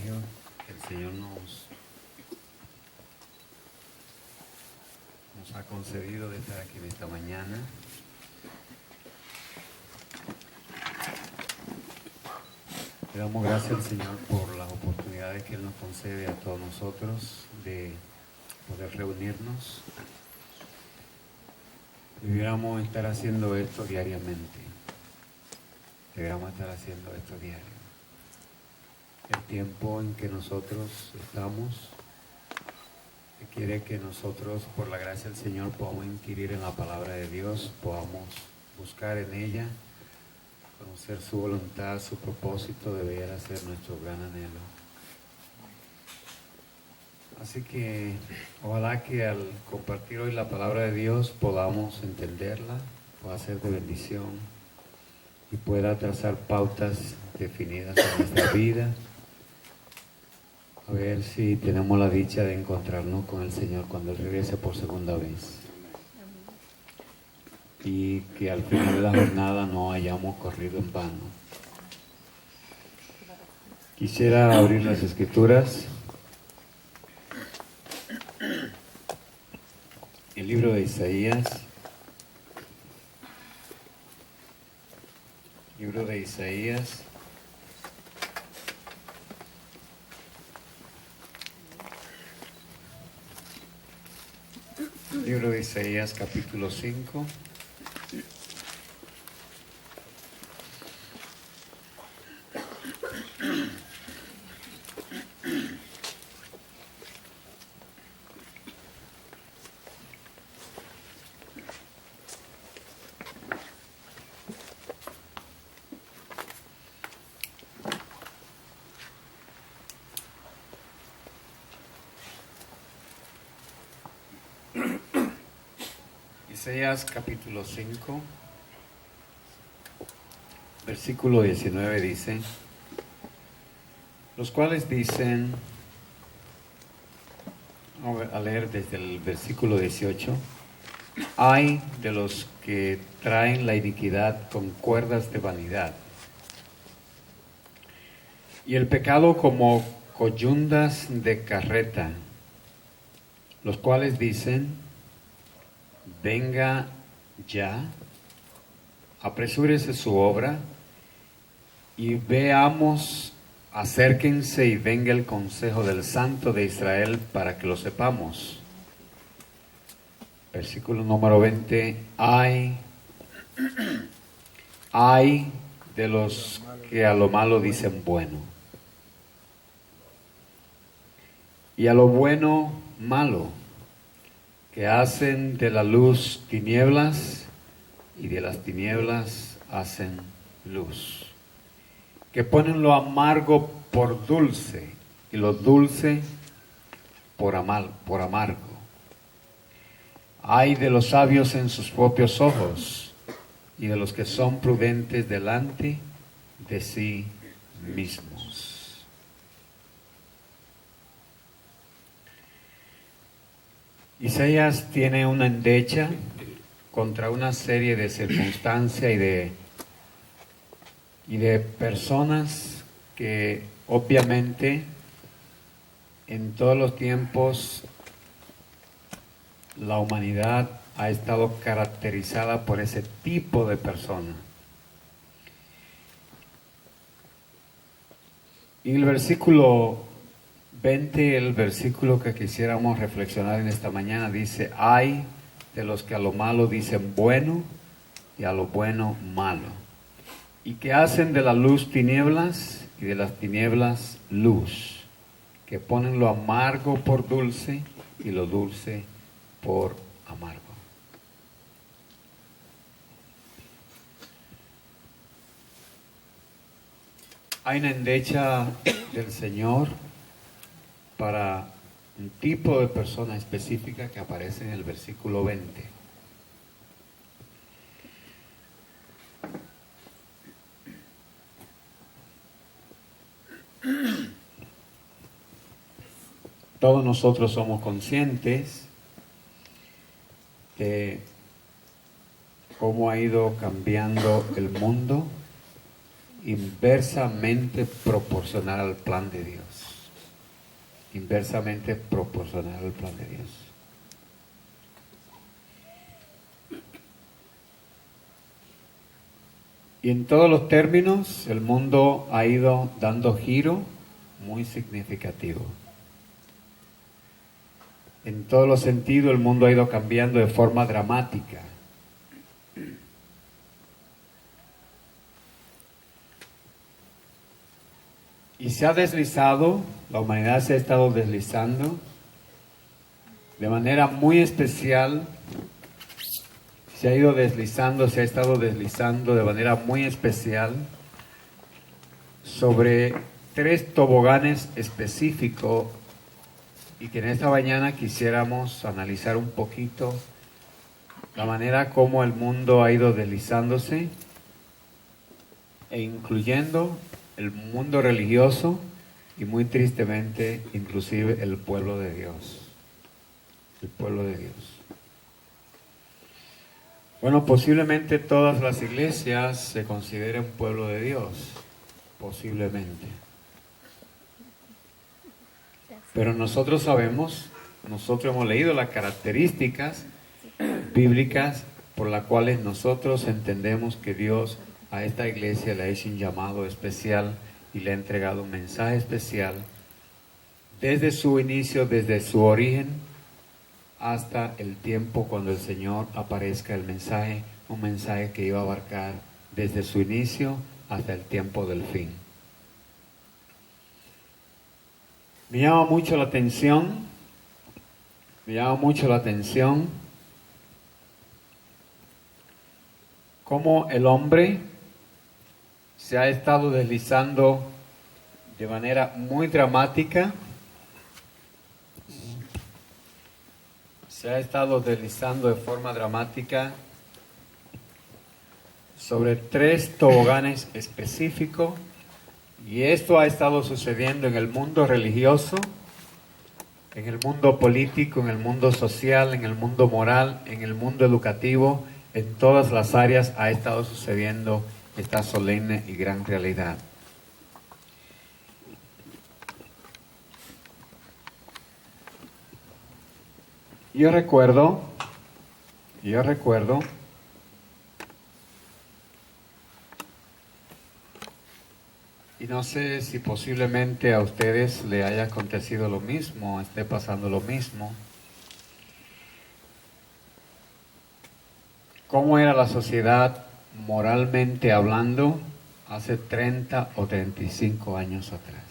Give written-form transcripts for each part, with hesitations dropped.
privilegio que el Señor nos ha concedido de estar aquí en esta mañana. Le damos gracias al Señor por las oportunidades que Él nos concede a todos nosotros de poder reunirnos. Debiéramos estar haciendo esto diariamente. Debiéramos estar haciendo esto diario. El tiempo en que nosotros estamos quiere que nosotros, por la gracia del Señor, podamos inquirir en la palabra de Dios, podamos buscar en ella, conocer su voluntad, su propósito, debiera ser nuestro gran anhelo. Así que ojalá que al compartir hoy la palabra de Dios podamos entenderla, pueda ser de bendición y pueda trazar pautas definidas en nuestra vida. A ver si tenemos la dicha de encontrarnos con el Señor cuando Él regrese por segunda vez. Y que al final de la jornada no hayamos corrido en vano. Quisiera abrir las Escrituras. El libro de Isaías. Libro de Isaías. Libro de Isaías, capítulo 5. Isaías capítulo 5, versículo 19 dice, los cuales dicen, vamos a leer desde el versículo 18, ay de los que traen la iniquidad con cuerdas de vanidad, y el pecado como coyundas de carreta, los cuales dicen, venga ya, apresúrese su obra, y veamos, acérquense y venga el consejo del Santo de Israel para que lo sepamos. Versículo número 20, ay de los que a lo malo dicen bueno, y a lo bueno malo, que hacen de la luz tinieblas y de las tinieblas hacen luz, que ponen lo amargo por dulce y lo dulce por amargo. Ay de los sabios en sus propios ojos y de los que son prudentes delante de sí mismos. Isaías tiene una endecha contra una serie de circunstancias y de personas que obviamente en todos los tiempos la humanidad ha estado caracterizada por ese tipo de personas. Y el versículo 20, el versículo que quisiéramos reflexionar en esta mañana, dice, ay de los que a lo malo dicen bueno y a lo bueno malo, y que hacen de la luz tinieblas y de las tinieblas luz, que ponen lo amargo por dulce y lo dulce por amargo. Hay una endecha del Señor para un tipo de persona específica que aparece en el versículo 20. Todos nosotros somos conscientes de cómo ha ido cambiando el mundo inversamente proporcional al plan de Dios. inversamente proporcional al plan de Dios. Y en todos los términos, el mundo ha ido dando giro muy significativo. En todos los sentidos, el mundo ha ido cambiando de forma dramática. Y se ha deslizado, la humanidad se ha estado deslizando de manera muy especial. Se ha estado deslizando de manera muy especial sobre 3 toboganes específicos, y que en esta mañana quisiéramos analizar un poquito la manera como el mundo ha ido deslizándose, e incluyendo el mundo religioso y muy tristemente inclusive el pueblo de Dios. El pueblo de Dios. Bueno, posiblemente todas las iglesias se consideren pueblo de Dios, posiblemente. Pero nosotros sabemos, nosotros hemos leído las características bíblicas por las cuales nosotros entendemos que Dios a esta iglesia le ha hecho un llamado especial y le ha entregado un mensaje especial desde su inicio, desde su origen, hasta el tiempo cuando el Señor aparezca el mensaje, un mensaje que iba a abarcar desde su inicio hasta el tiempo del fin. Me llama mucho la atención cómo el hombre se ha estado deslizando de manera muy dramática. Se ha estado deslizando de forma dramática sobre 3 toboganes específicos, y esto ha estado sucediendo en el mundo religioso, en el mundo político, en el mundo social, en el mundo moral, en el mundo educativo. En todas las áreas ha estado sucediendo esta solemne y gran realidad. Yo recuerdo, y no sé si posiblemente a ustedes le haya acontecido lo mismo, esté pasando lo mismo, cómo era la sociedad moralmente hablando hace 30 o 35 años atrás.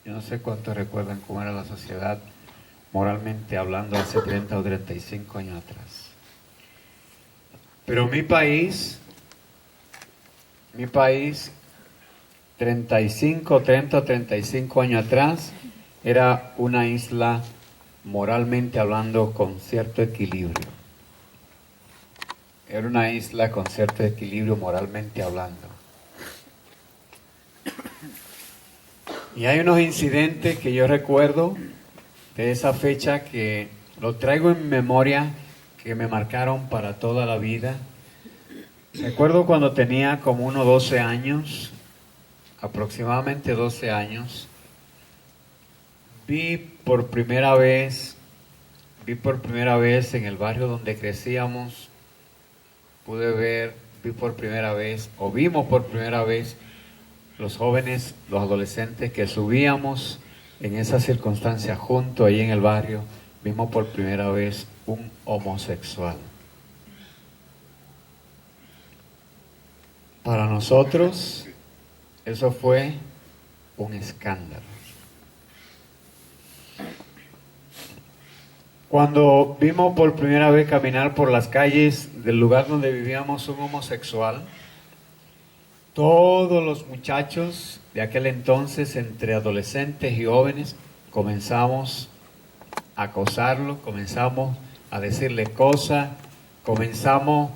Yo no sé cuántos recuerdan cómo era la sociedad moralmente hablando hace 30 o 35 años atrás. Pero mi país, 30 o 35 años atrás, era una isla moralmente hablando con cierto equilibrio. Era una isla con cierto equilibrio moralmente hablando. Y hay unos incidentes que yo recuerdo de esa fecha que lo traigo en memoria, que me marcaron para toda la vida. Recuerdo cuando tenía como unos 12 años, aproximadamente 12 años, vi por primera vez en el barrio donde crecíamos, vimos por primera vez los jóvenes, los adolescentes que subíamos en esa circunstancia junto ahí en el barrio, vimos por primera vez un homosexual. Para nosotros eso fue un escándalo. Cuando vimos por primera vez caminar por las calles del lugar donde vivíamos un homosexual, todos los muchachos de aquel entonces, entre adolescentes y jóvenes, comenzamos a acosarlo, comenzamos a decirle cosas, comenzamos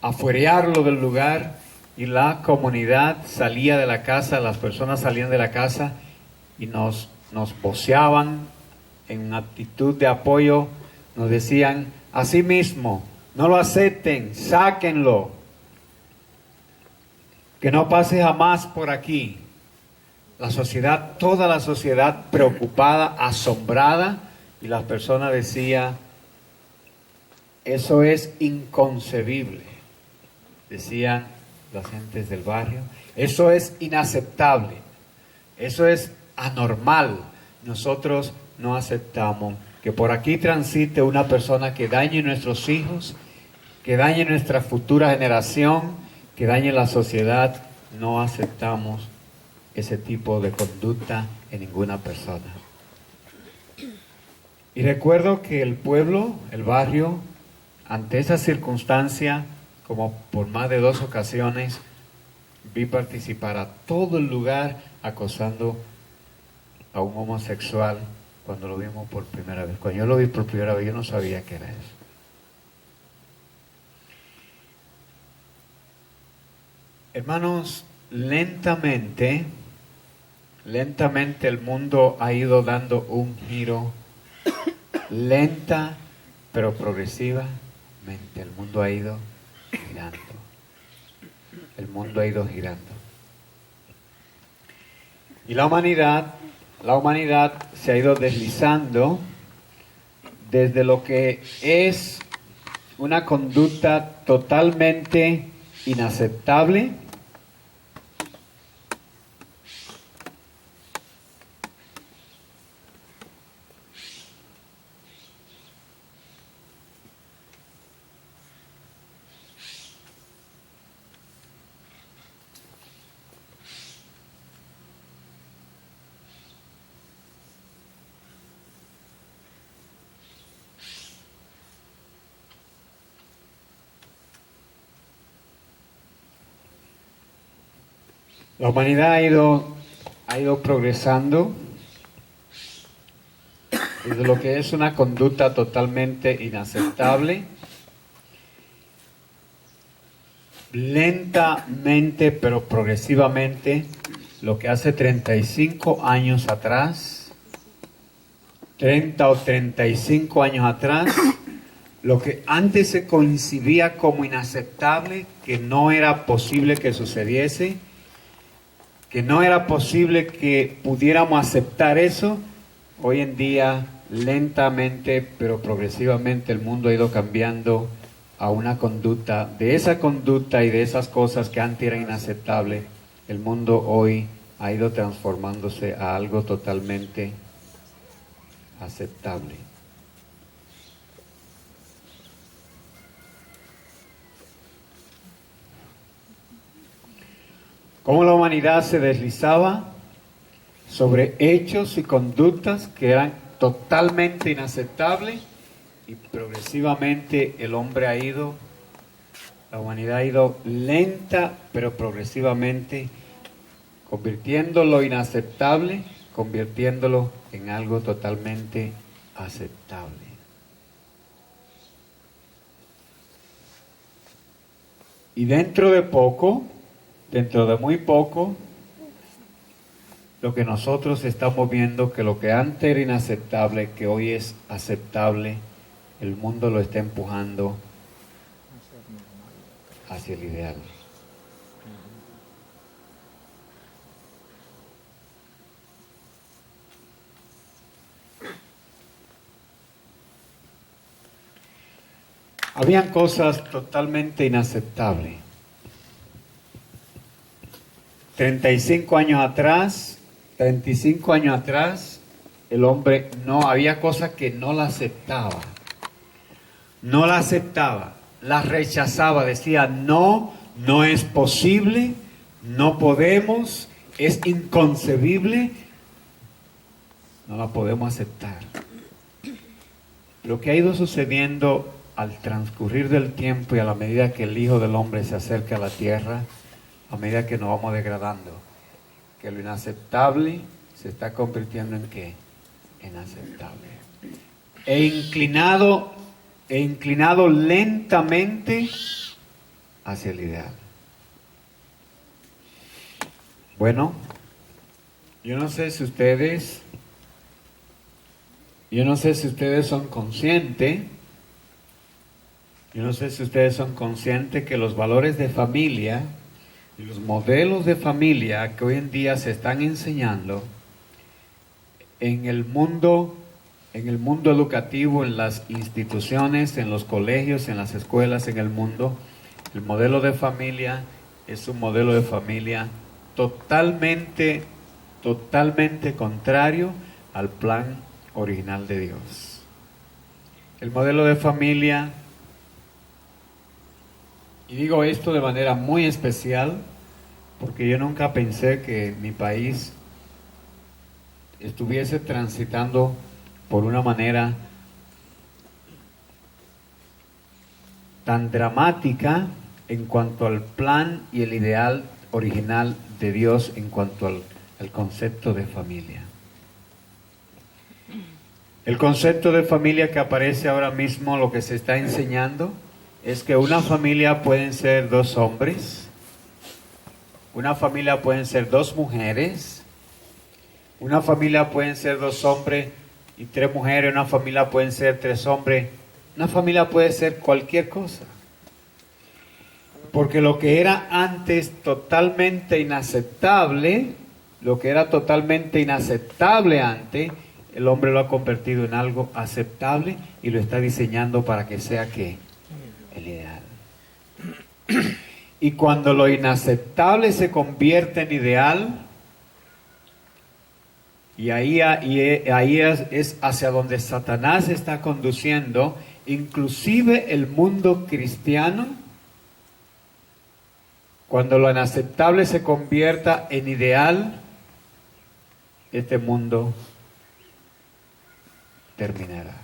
a fuerearlo del lugar, y la comunidad salía de la casa, las personas salían de la casa y nos voceaban en actitud de apoyo, nos decían: así mismo, no lo acepten, sáquenlo, que no pase jamás por aquí. la sociedad, toda la sociedad preocupada, asombrada, y las personas decían, eso es inconcebible, decían las gentes del barrio, eso es inaceptable, eso es anormal, nosotros no aceptamos que por aquí transite una persona que dañe nuestros hijos, que dañe nuestra futura generación, que dañe la sociedad. No aceptamos ese tipo de conducta en ninguna persona. Y recuerdo que el pueblo, el barrio, ante esa circunstancia, como por más de 2 ocasiones, vi participar a todo el lugar acosando a un homosexual cuando lo vimos por primera vez. Cuando yo lo vi por primera vez, yo no sabía qué era eso. Hermanos, lentamente el mundo ha ido dando un giro, lenta pero progresivamente. El mundo ha ido girando. El mundo ha ido girando. Y la humanidad se ha ido deslizando desde lo que es una conducta totalmente inaceptable La humanidad ha ido progresando desde lo que es una conducta totalmente inaceptable, lentamente pero progresivamente, lo que hace 35 años atrás, 30 o 35 años atrás, lo que antes se concebía como inaceptable, que no era posible que sucediese, que no era posible que pudiéramos aceptar eso, hoy en día lentamente pero progresivamente el mundo ha ido cambiando a una conducta, de esa conducta y de esas cosas que antes eran inaceptables, el mundo hoy ha ido transformándose a algo totalmente aceptable. Cómo la humanidad se deslizaba sobre hechos y conductas que eran totalmente inaceptables y progresivamente el hombre la humanidad ha ido lenta pero progresivamente convirtiendo lo inaceptable, convirtiéndolo en algo totalmente aceptable. Y dentro de muy poco, lo que nosotros estamos viendo, que lo que antes era inaceptable, que hoy es aceptable, el mundo lo está empujando hacia el ideal. Habían cosas totalmente inaceptables. 35 años atrás, el hombre había cosas que no la aceptaba. No la aceptaba, la rechazaba, decía, no es posible, no podemos, es inconcebible, no la podemos aceptar. Lo que ha ido sucediendo al transcurrir del tiempo y a la medida que el Hijo del Hombre se acerca a la tierra, a medida que nos vamos degradando, que lo inaceptable se está convirtiendo en ¿qué? En aceptable. E inclinado lentamente hacia el ideal. Bueno, yo no sé si ustedes son conscientes, que los valores de familia Y los modelos de familia que hoy en día se están enseñando en el mundo educativo, en las instituciones, en los colegios, en las escuelas, en el mundo, el modelo de familia es un modelo de familia totalmente contrario al plan original de Dios. El modelo de familia, y digo esto de manera muy especial, porque yo nunca pensé que mi país estuviese transitando por una manera tan dramática en cuanto al plan y el ideal original de Dios en cuanto al concepto de familia. El concepto de familia que aparece ahora mismo, lo que se está enseñando, es que una familia pueden ser dos hombres, una familia pueden ser dos mujeres, una familia pueden ser dos hombres y tres mujeres, una familia pueden ser tres hombres, una familia puede ser cualquier cosa. Porque lo que era antes totalmente inaceptable, antes, el hombre lo ha convertido en algo aceptable y lo está diseñando para que sea ¿qué? El ideal. Y cuando lo inaceptable se convierte en ideal, y ahí es hacia donde Satanás está conduciendo, inclusive el mundo cristiano, cuando lo inaceptable se convierta en ideal, este mundo terminará.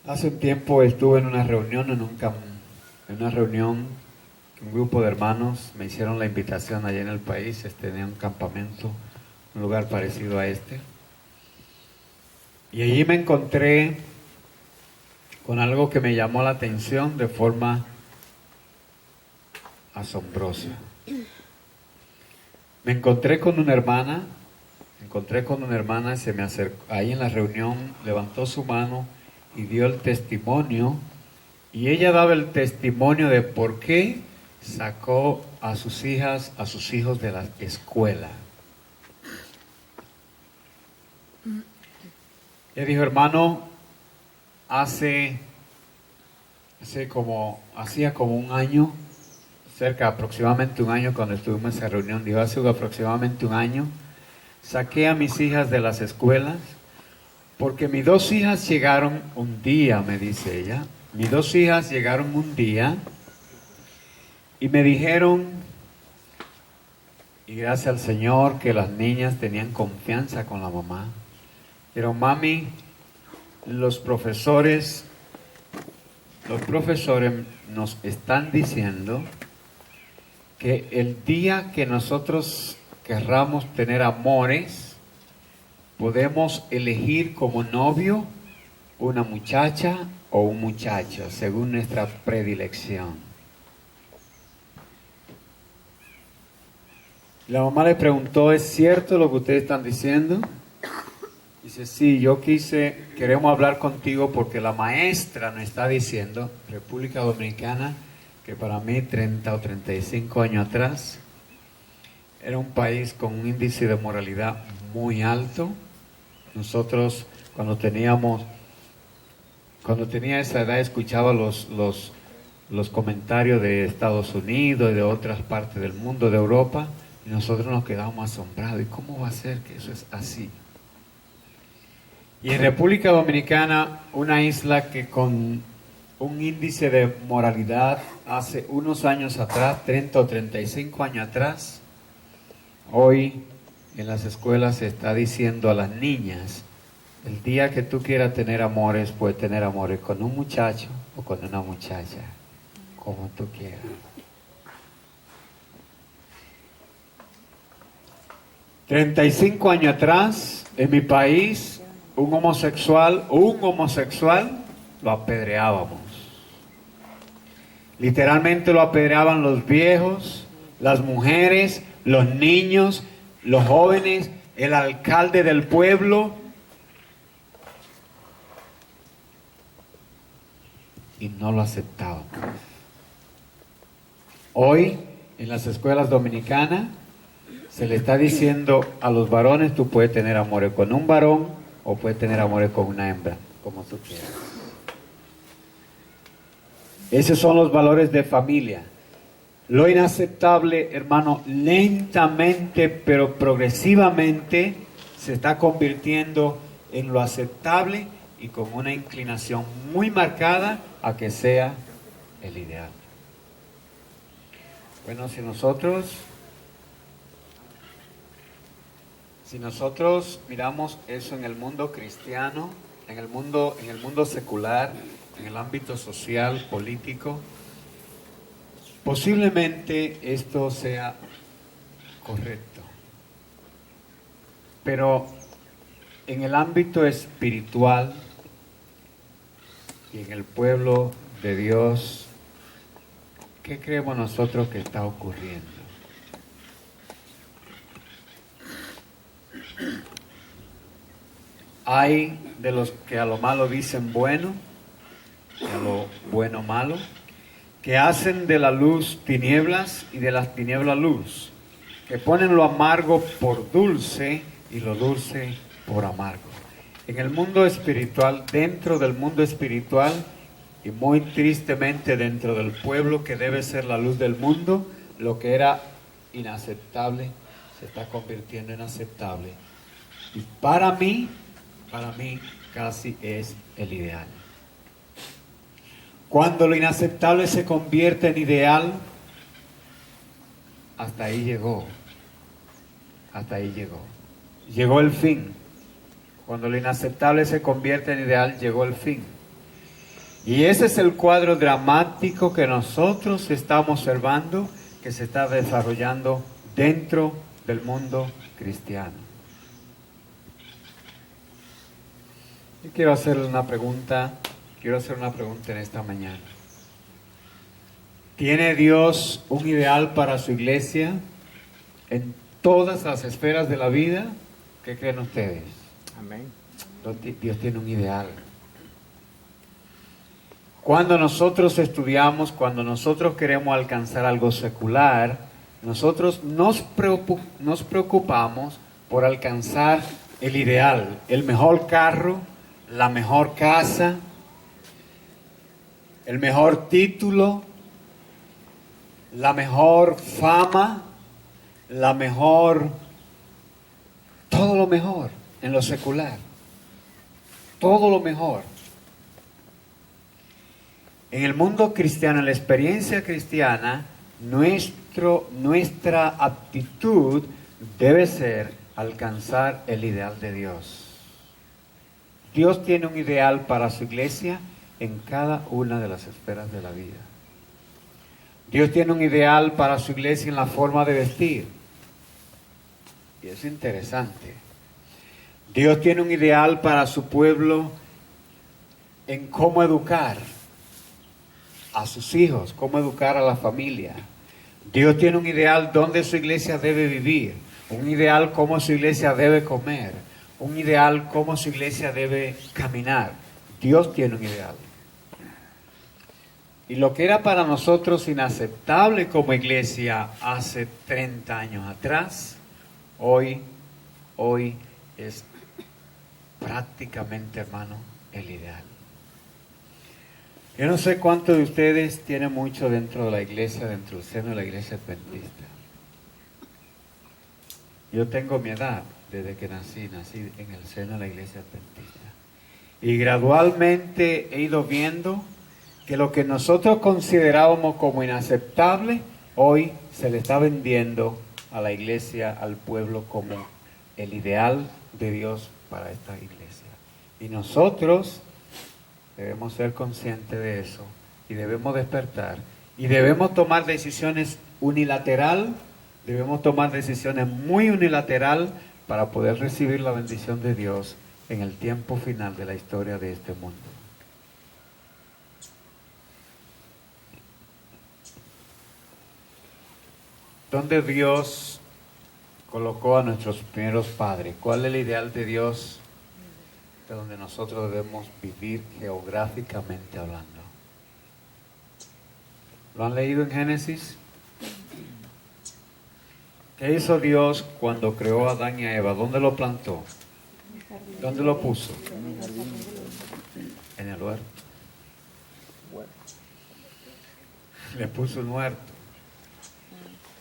Hace un tiempo estuve en una reunión, un grupo de hermanos me hicieron la invitación allá en el país, tenía un campamento, un lugar parecido a este. Y allí me encontré con algo que me llamó la atención de forma asombrosa. Me encontré con una hermana, se me acercó, ahí en la reunión levantó su mano y dio el testimonio, y ella daba el testimonio de por qué sacó a sus hijos de la escuela. Ella dijo, hermano, hacía como un año, aproximadamente un año cuando estuvimos en esa reunión, dijo, hace aproximadamente un año, saqué a mis hijas de las escuelas, porque mis dos hijas llegaron un día, me dice ella, mis dos hijas llegaron un día y me dijeron, y gracias al Señor que las niñas tenían confianza con la mamá, pero mami, los profesores nos están diciendo que el día que nosotros querramos tener amores, podemos elegir como novio una muchacha o un muchacho, según nuestra predilección. La mamá le preguntó, ¿es cierto lo que ustedes están diciendo? Dice, sí, queremos hablar contigo porque la maestra nos está diciendo, República Dominicana, que para mí 30 o 35 años atrás, era un país con un índice de moralidad muy alto. Nosotros cuando tenía esa edad escuchaba los comentarios de Estados Unidos y de otras partes del mundo, de Europa, y nosotros nos quedábamos asombrados. ¿Y cómo va a ser que eso es así? Y en República Dominicana, una isla que con un índice de moralidad hace unos años atrás, 30 o 35 años atrás, hoy en las escuelas se está diciendo a las niñas, el día que tú quieras tener amores, puedes tener amores con un muchacho o con una muchacha, como tú quieras. $35 años atrás, en mi país, un homosexual lo apedreábamos. Literalmente lo apedreaban los viejos, las mujeres, los niños, los jóvenes, el alcalde del pueblo. y no lo aceptábamos. Hoy, en las escuelas dominicanas, se le está diciendo a los varones, tú puedes tener amores con un varón o puedes tener amores con una hembra, como tú quieras. Esos son los valores de familia. Lo inaceptable, hermano, lentamente pero progresivamente se está convirtiendo en lo aceptable y con una inclinación muy marcada a que sea el ideal. Bueno, si nosotros miramos eso en el mundo cristiano, en el mundo secular, en el ámbito social, político, posiblemente esto sea correcto. Pero en el ámbito espiritual y en el pueblo de Dios, ¿qué creemos nosotros que está ocurriendo? Hay de los que a lo malo dicen bueno, y a lo bueno malo, que hacen de la luz tinieblas y de las tinieblas luz, que ponen lo amargo por dulce y lo dulce por amargo. En el mundo espiritual, dentro del mundo espiritual, y muy tristemente dentro del pueblo que debe ser la luz del mundo, lo que era inaceptable se está convirtiendo en aceptable. Y para mí casi es el ideal. Cuando lo inaceptable se convierte en ideal, hasta ahí llegó. Hasta ahí llegó. Llegó el fin. Cuando lo inaceptable se convierte en ideal, llegó el fin. Y ese es el cuadro dramático que nosotros estamos observando, que se está desarrollando dentro del mundo cristiano. Yo quiero hacerle una pregunta. Quiero hacer una pregunta en esta mañana. ¿Tiene Dios un ideal para su iglesia en todas las esferas de la vida? ¿Qué creen ustedes? Amén. Dios tiene un ideal. Cuando nosotros estudiamos, cuando nosotros queremos alcanzar algo secular, nosotros nos preocupamos por alcanzar el ideal, el mejor carro, la mejor casa, el mejor título, la mejor fama, todo lo mejor en lo secular, todo lo mejor. En el mundo cristiano, en la experiencia cristiana, nuestra aptitud debe ser alcanzar el ideal de Dios. Dios tiene un ideal para su iglesia en cada una de las esferas de la vida. Dios tiene un ideal para su iglesia en la forma de vestir. Y es interesante. Dios tiene un ideal para su pueblo en cómo educar a sus hijos, cómo educar a la familia. Dios tiene un ideal donde su iglesia debe vivir, un ideal cómo su iglesia debe comer, un ideal cómo su iglesia debe caminar. Dios tiene un ideal. Y lo que era para nosotros inaceptable como iglesia hace 30 años atrás, hoy es prácticamente, hermano, el ideal. Yo no sé cuántos de ustedes tienen mucho dentro de la iglesia, dentro del seno de la iglesia adventista. Yo tengo mi edad, desde que nací en el seno de la iglesia adventista. Y gradualmente he ido viendo que lo que nosotros considerábamos como inaceptable, hoy se le está vendiendo a la iglesia, al pueblo, como el ideal de Dios para esta iglesia. Y nosotros debemos ser conscientes de eso y debemos despertar y debemos tomar decisiones unilateral, debemos tomar decisiones muy unilateral para poder recibir la bendición de Dios en el tiempo final de la historia de este mundo. ¿Dónde Dios colocó a nuestros primeros padres? ¿Cuál es el ideal de Dios de donde nosotros debemos vivir geográficamente hablando? ¿Lo han leído en Génesis? ¿Qué hizo Dios cuando creó a Adán y a Eva? ¿Dónde lo plantó? ¿Dónde lo puso? En el huerto. Le puso un huerto.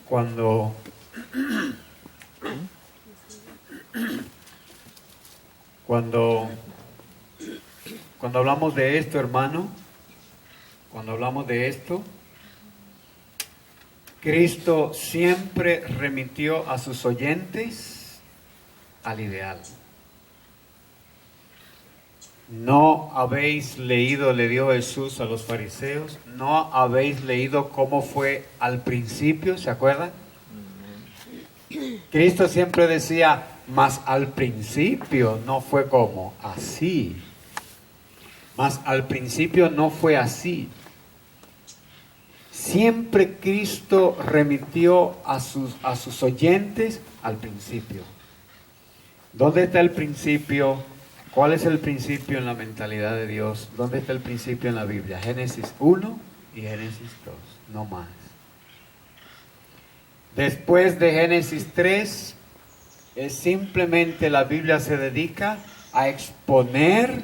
Cuando hablamos de esto, hermano, cuando hablamos de esto, Cristo siempre remitió a sus oyentes al ideal. ¿No habéis leído, le dio Jesús a los fariseos, no habéis leído cómo fue al principio? ¿Se acuerdan? Cristo siempre decía, mas al principio no fue como así. Mas al principio no fue así. Siempre Cristo remitió a sus oyentes al principio. ¿Dónde está el principio? ¿Cuál es el principio en la mentalidad de Dios? ¿Dónde está el principio en la Biblia? Génesis 1 y Génesis 2, no más. Después de Génesis 3, simplemente la Biblia se dedica a exponer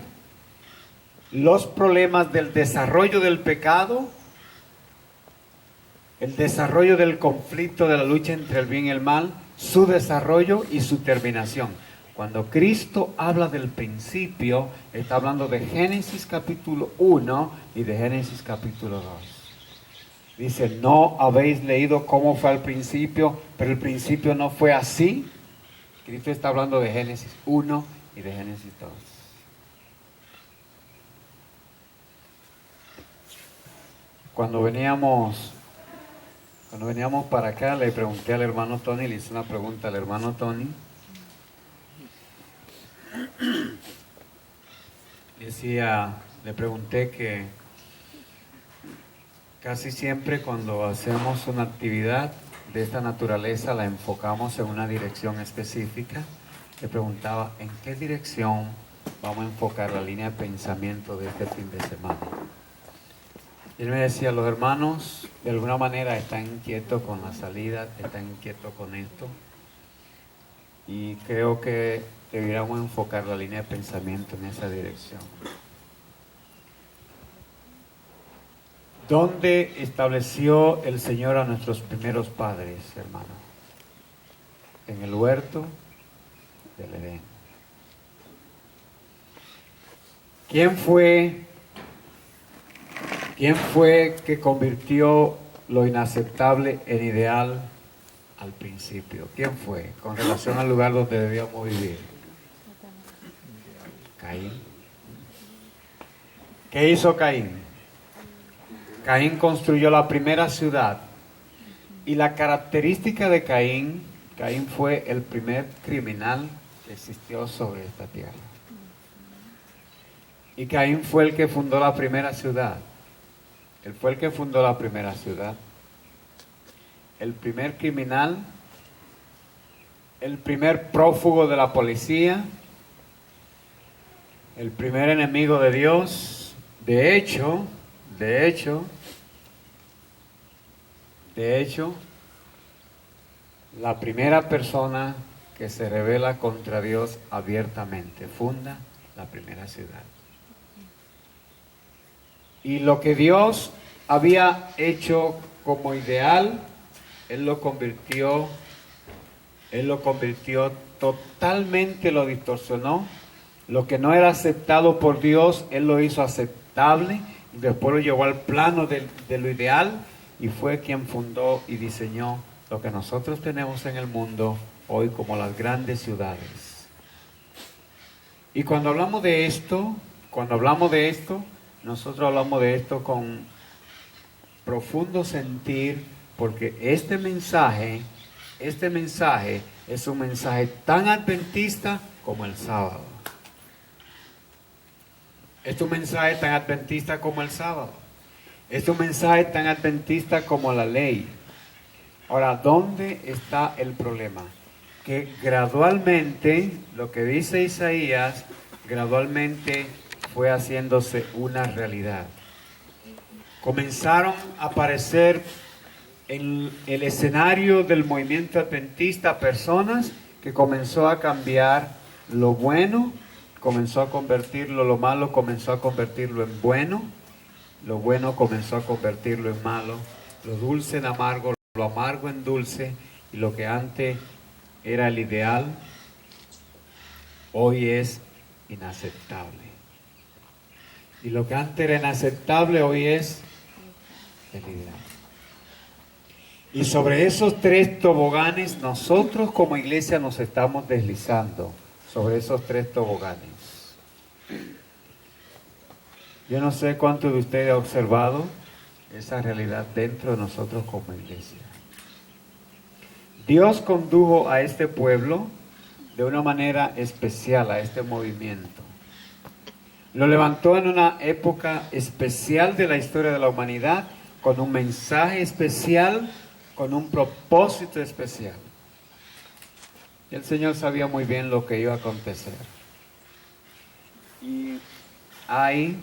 los problemas del desarrollo del pecado, el desarrollo del conflicto de la lucha entre el bien y el mal, su desarrollo y su terminación. Cuando Cristo habla del principio, está hablando de Génesis capítulo 1 y de Génesis capítulo 2. Dice, no habéis leído cómo fue al principio, pero el principio no fue así. Cristo está hablando de Génesis 1 y de Génesis 2. Cuando veníamos para acá, le pregunté al hermano Tony, le hice una pregunta al hermano Tony. Le pregunté que casi siempre cuando hacemos una actividad de esta naturaleza la enfocamos en una dirección específica. Le preguntaba, ¿en qué dirección vamos a enfocar la línea de pensamiento de este fin de semana? Y él me decía, los hermanos de alguna manera están inquietos con la salida, están inquietos con esto. Y creo que deberíamos enfocar la línea de pensamiento en esa dirección. ¿Dónde estableció el Señor a nuestros primeros padres, hermano? En el huerto del Edén. ¿Quién fue que convirtió lo inaceptable en ideal al principio? ¿Quién fue? Con relación al lugar donde debíamos vivir. Caín. ¿Qué hizo Caín? Caín construyó la primera ciudad. Y la característica de Caín fue el primer criminal que existió sobre esta tierra. Y Caín fue el que fundó la primera ciudad. Él fue el que fundó la primera ciudad. El primer criminal, el primer prófugo de la policía, el primer enemigo de Dios. De hecho, la primera persona que se rebela contra Dios abiertamente funda la primera ciudad. Y lo que Dios había hecho como ideal, Él lo convirtió totalmente, lo distorsionó. Lo que no era aceptado por Dios, Él lo hizo aceptable. Y después lo llevó al plano de lo ideal. Y fue quien fundó y diseñó lo que nosotros tenemos en el mundo hoy como las grandes ciudades. Y cuando hablamos de esto, nosotros hablamos de esto con profundo sentir, porque este mensaje es un mensaje tan adventista como el sábado. Es un mensaje tan adventista como el sábado. Es un mensaje tan adventista como la ley. Ahora, ¿dónde está el problema? Que gradualmente, lo que dice Isaías, gradualmente fue haciéndose una realidad. comenzaron a aparecer en el escenario del movimiento adventista personas que comenzó a cambiar lo bueno, comenzó a convertirlo, lo malo comenzó a convertirlo en bueno, lo bueno comenzó a convertirlo en malo, lo dulce en amargo, lo amargo en dulce, y lo que antes era el ideal, hoy es inaceptable. Y lo que antes era inaceptable, hoy es el ideal. Y sobre esos tres toboganes, nosotros como iglesia nos estamos deslizando, sobre esos tres toboganes. Yo no sé cuánto de ustedes ha observado esa realidad dentro de nosotros como iglesia. Dios condujo a este pueblo de una manera especial, a este movimiento. Lo levantó en una época especial de la historia de la humanidad, con un mensaje especial, con un propósito especial. Y el Señor sabía muy bien lo que iba a acontecer. Y hay,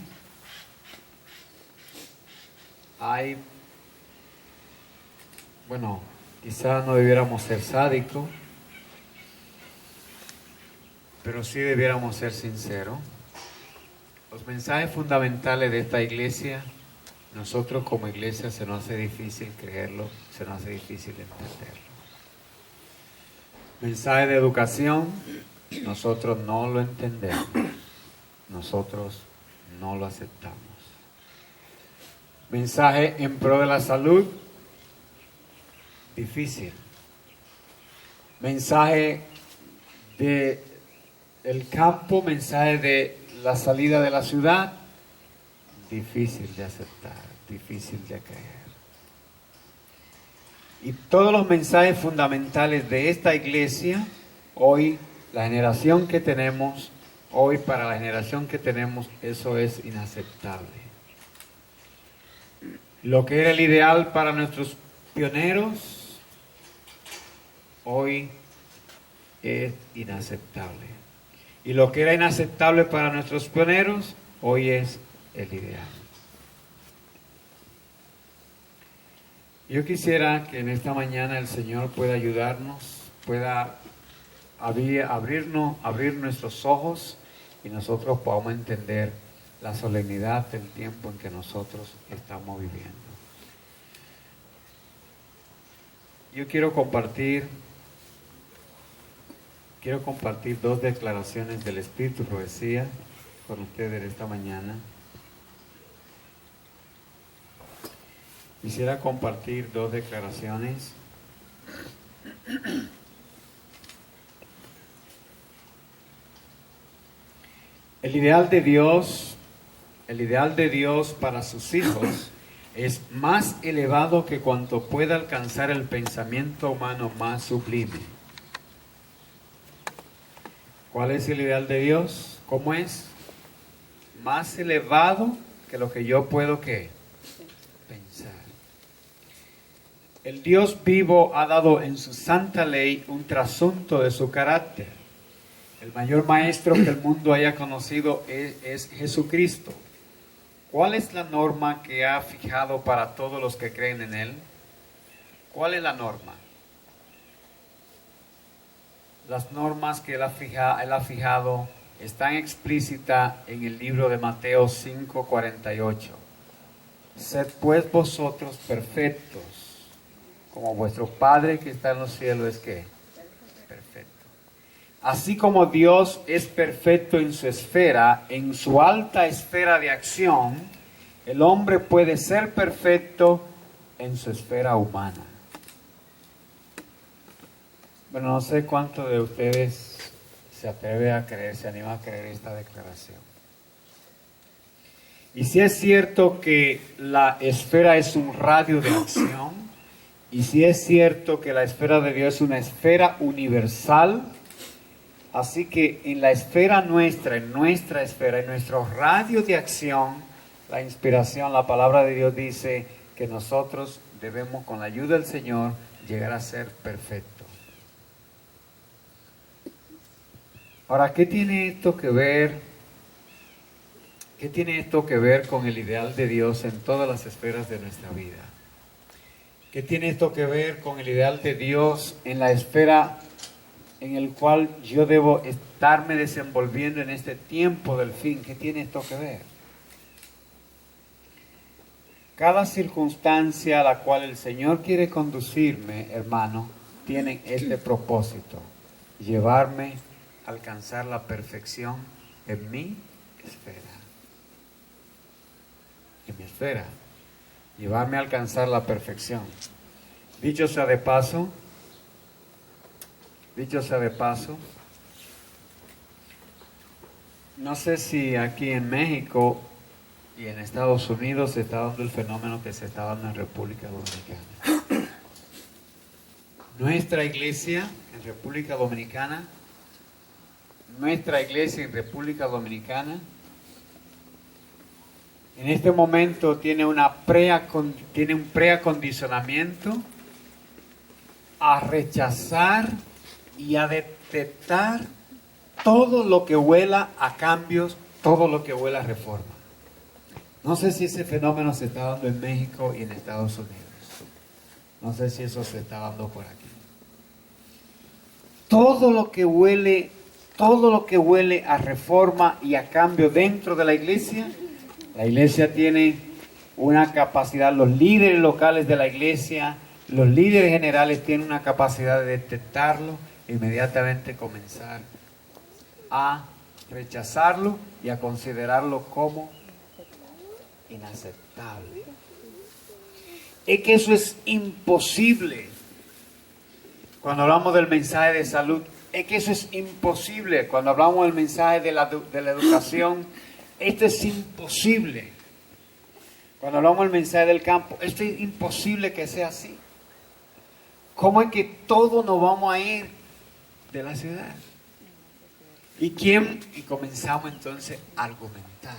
bueno, quizás no debiéramos ser sádicos, pero sí debiéramos ser sinceros. Los mensajes fundamentales de esta iglesia, nosotros como iglesia se nos hace difícil creerlo, se nos hace difícil entenderlo. Mensaje de educación, nosotros no lo entendemos, nosotros no lo aceptamos. Mensaje en pro de la salud, difícil. Mensaje del campo, mensaje de la salida de la ciudad, difícil de aceptar, difícil de creer. Y todos los mensajes fundamentales de esta iglesia, hoy, la generación que tenemos, hoy para la generación que tenemos, eso es inaceptable. Lo que era el ideal para nuestros pioneros, hoy es inaceptable. Y lo que era inaceptable para nuestros pioneros, hoy es el ideal. Yo quisiera que en esta mañana el Señor pueda ayudarnos, pueda abrir nuestros ojos y nosotros podamos entender la solemnidad del tiempo en que nosotros estamos viviendo. Yo quiero compartir dos declaraciones del Espíritu y Profecía con ustedes esta mañana. Quisiera compartir dos declaraciones. El ideal de Dios para sus hijos es más elevado que cuanto pueda alcanzar el pensamiento humano más sublime. ¿Cuál es el ideal de Dios? ¿Cómo es? Más elevado que lo que yo puedo, ¿qué? Pensar. El Dios vivo ha dado en su santa ley un trasunto de su carácter. El mayor maestro que el mundo haya conocido es Jesucristo. ¿Cuál es la norma que ha fijado para todos los que creen en Él? ¿Cuál es la norma? Las normas que Él ha fijado están explícitas en el libro de Mateo 5:48. Sed pues vosotros perfectos, como vuestro Padre que está en los cielos es ¿qué? Perfecto. Así como Dios es perfecto en su esfera, en su alta esfera de acción, el hombre puede ser perfecto en su esfera humana. Bueno, no sé cuántos de ustedes se anima a creer esta declaración. Y si es cierto que la esfera es un radio de acción, y si es cierto que la esfera de Dios es una esfera universal, así que en la esfera nuestra, en nuestro radio de acción, la inspiración, la palabra de Dios dice que nosotros debemos, con la ayuda del Señor, llegar a ser perfectos. Ahora, ¿qué tiene esto que ver ¿Qué tiene esto que ver con el ideal de Dios en todas las esferas de nuestra vida? ¿Qué tiene esto que ver con el ideal de Dios en la esfera en el cual yo debo estarme desenvolviendo en este tiempo del fin? ¿Qué tiene esto que ver? Cada circunstancia a la cual el Señor quiere conducirme, hermano, tiene este propósito: llevarme a alcanzar la perfección en mi esfera. En mi esfera. Llevarme a alcanzar la perfección. Dicho sea de paso, no sé si aquí en México y en Estados Unidos se está dando el fenómeno que se está dando en República Dominicana. Nuestra iglesia en República Dominicana en este momento tiene un preacondicionamiento a rechazar y a detectar todo lo que huela a cambios, todo lo que huela a reforma. No sé si ese fenómeno se está dando en México y en Estados Unidos. No sé si eso se está dando por aquí. Todo lo que huele a reforma y a cambio dentro de la iglesia tiene una capacidad, los líderes locales de la iglesia, los líderes generales tienen una capacidad de detectarlo e inmediatamente comenzar a rechazarlo y a considerarlo como inaceptable. Es que eso es imposible. Cuando hablamos del mensaje de salud, es que eso es imposible. Cuando hablamos del mensaje de la educación, esto es imposible. Cuando hablamos del mensaje del campo, esto es imposible que sea así. ¿Cómo es que todos nos vamos a ir de la ciudad? ¿Y comenzamos entonces a argumentar.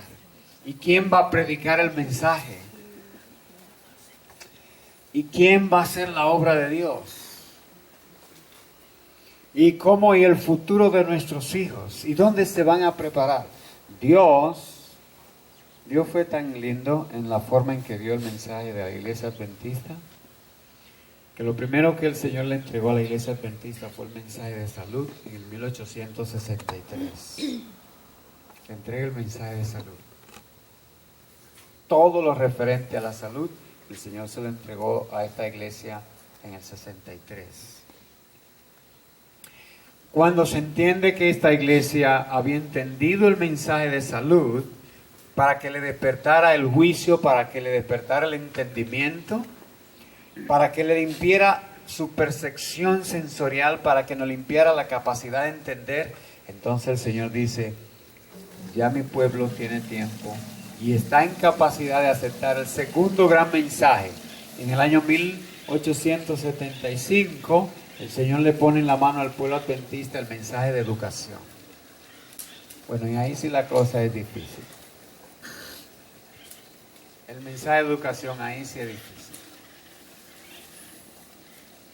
¿Y quién va a predicar el mensaje? ¿Y quién va a hacer la obra de Dios? ¿Y cómo y el futuro de nuestros hijos? ¿Y dónde se van a preparar? Dios fue tan lindo en la forma en que dio el mensaje de la iglesia adventista, que lo primero que el Señor le entregó a la iglesia adventista fue el mensaje de salud en el 1863. Le entrega el mensaje de salud. Todo lo referente a la salud, el Señor se lo entregó a esta iglesia en el 63. Cuando se entiende que esta iglesia había entendido el mensaje de salud, para que le despertara el juicio, para que le despertara el entendimiento, para que le limpiara su percepción sensorial, para que nos limpiara la capacidad de entender, entonces el Señor dice: ya mi pueblo tiene tiempo y está en capacidad de aceptar el segundo gran mensaje. En el año 1875, el Señor le pone en la mano al pueblo adventista el mensaje de educación. Bueno, y ahí sí la cosa es difícil. El mensaje de educación ahí sí es difícil.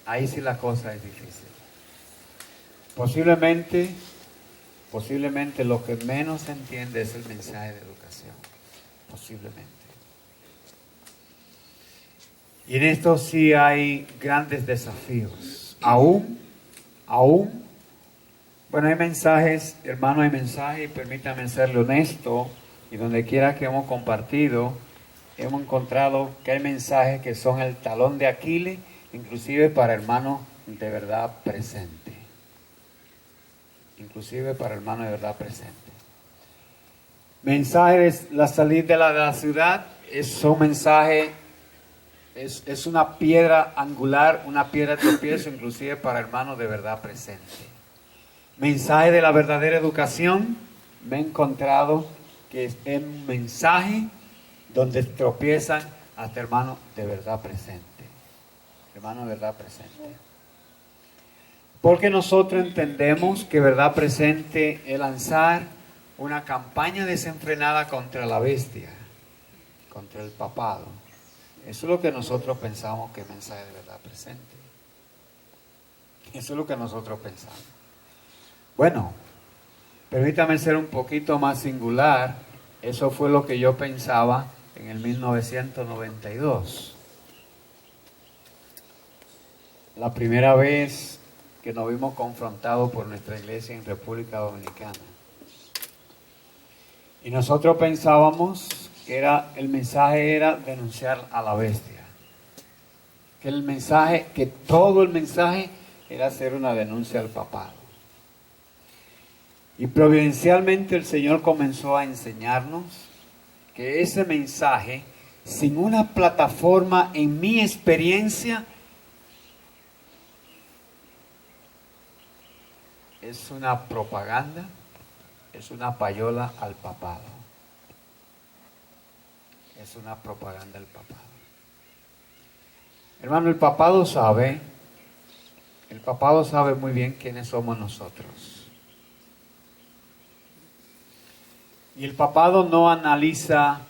Ahí sí la cosa es difícil. Posiblemente lo que menos se entiende es el mensaje de educación. Posiblemente. Y en esto sí hay grandes desafíos. Aún, bueno, hay mensajes, hermano, hay mensajes, y permítame serle honesto, y donde quiera que hemos compartido, hemos encontrado que hay mensajes que son el talón de Aquiles, inclusive para hermanos de verdad presente. Inclusive para hermanos de verdad presente. Mensajes, la salida de la ciudad, son mensajes, es una piedra angular, una piedra de tropiezo, inclusive para hermanos de verdad presente. Mensaje de la verdadera educación, me he encontrado que es un mensaje donde tropiezan hasta hermanos de verdad presente. Hermanos de verdad presente. Porque nosotros entendemos que verdad presente es lanzar una campaña desenfrenada contra la bestia, contra el papado. Eso es lo que nosotros pensamos que es mensaje de verdad presente. Eso es lo que nosotros pensamos. Bueno, permítame ser un poquito más singular Eso fue lo que yo pensaba en el 1992. La primera vez que nos vimos confrontados por nuestra iglesia en República Dominicana. Y nosotros pensábamos que el mensaje era denunciar a la bestia. Que todo el mensaje era hacer una denuncia al papado. Y providencialmente el Señor comenzó a enseñarnos que ese mensaje, sin una plataforma en mi experiencia, es una propaganda, es una payola al papado. Es una propaganda al papado. Hermano, el papado sabe muy bien quiénes somos nosotros. Y el papado no analiza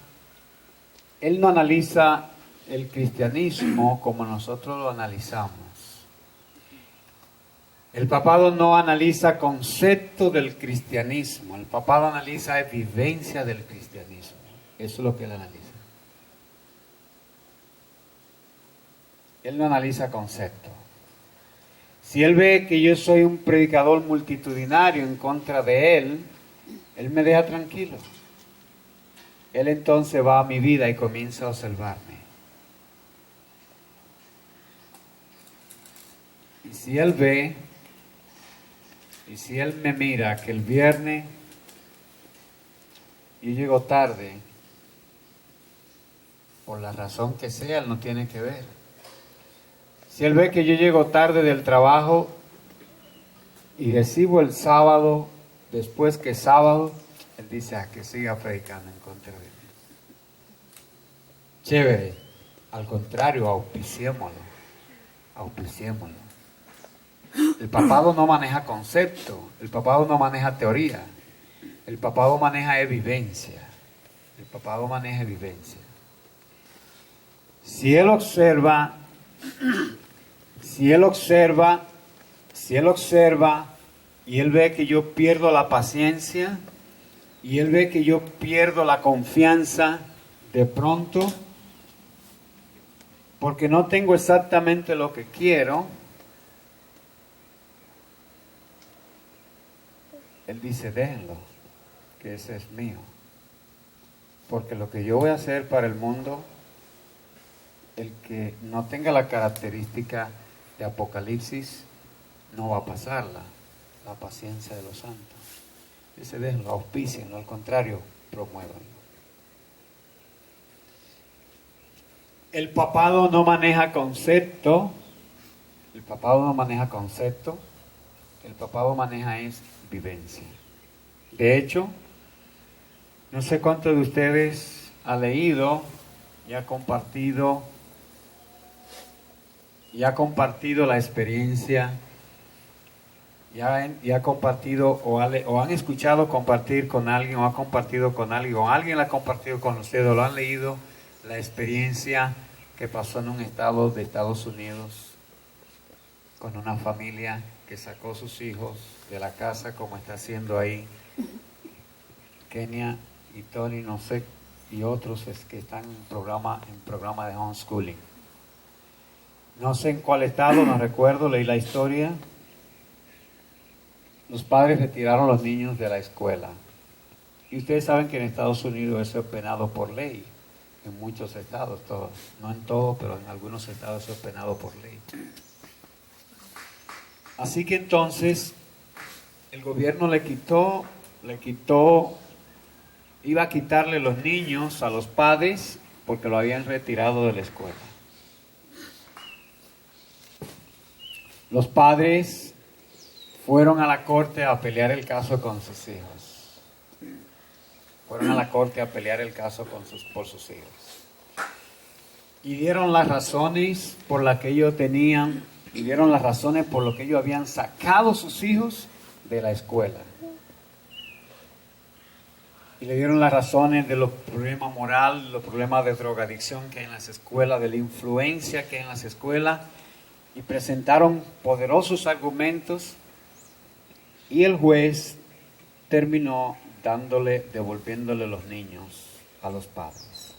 el cristianismo como nosotros lo analizamos. El papado no analiza concepto del cristianismo, el papado analiza vivencia del cristianismo. Eso es lo que él analiza. Él no analiza concepto. Si él ve que yo soy un predicador multitudinario en contra de él me deja tranquilo. Él entonces va a mi vida y comienza a observarme. Y si él me mira que el viernes yo llego tarde, por la razón que sea, él no tiene que ver. Si él ve que yo llego tarde del trabajo y recibo el sábado, después que sábado, él dice, que siga predicando en contra de mí. Chévere. Al contrario, auspiciémoslo. El papado no maneja concepto, el papado no maneja teoría, el papado maneja vivencia. Si él observa y él ve que yo pierdo la paciencia y él ve que yo pierdo la confianza de pronto porque no tengo exactamente lo que quiero, él dice, déjenlo, que ese es mío. Porque lo que yo voy a hacer para el mundo, el que no tenga la característica de Apocalipsis, no va a pasarla, la paciencia de los santos. Dice, déjenlo, auspícienlo, al contrario, promuévanlo. El papado no maneja concepto, el papado maneja es vivencia. De hecho, no sé cuántos de ustedes ha leído y ha compartido la experiencia, y ha compartido o han escuchado compartir con alguien, o ha compartido con alguien, o alguien la ha compartido con ustedes, o lo han leído, la experiencia que pasó en un estado de Estados Unidos con una familia que sacó sus hijos de la casa, como está haciendo ahí Kenia y Tony, no sé, y otros que están en programa de homeschooling. No sé en cuál estado, no recuerdo, leí la historia. Los padres retiraron a los niños de la escuela. Y ustedes saben que en Estados Unidos eso es penado por ley. En muchos estados, todos, no en todos, pero en algunos estados eso es penado por ley. Así que entonces el gobierno iba a quitarle los niños a los padres porque lo habían retirado de la escuela. Los padres fueron a la corte a pelear el caso con sus hijos. Por sus hijos. Y dieron las razones por las que ellos tenían, y dieron las razones por lo que ellos habían sacado sus hijos de la escuela. Y le dieron las razones de los problemas morales, los problemas de drogadicción que hay en las escuelas, de la influencia que hay en las escuelas, y presentaron poderosos argumentos, y el juez terminó devolviéndole los niños a los padres.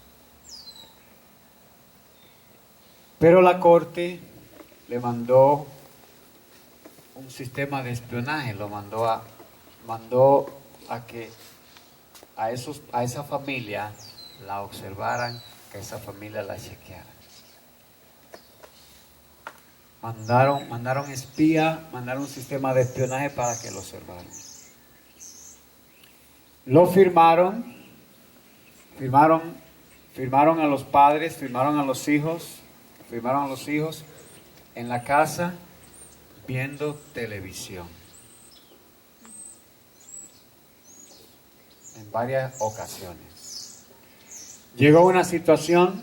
Pero la corte le mandó un sistema de espionaje, mandó a que a esa familia la observaran, que esa familia la chequearan. Mandaron espía, mandaron un sistema de espionaje para que lo observaran. Lo firmaron a los padres, firmaron a los hijos en la casa viendo televisión. En varias ocasiones. Llegó una situación,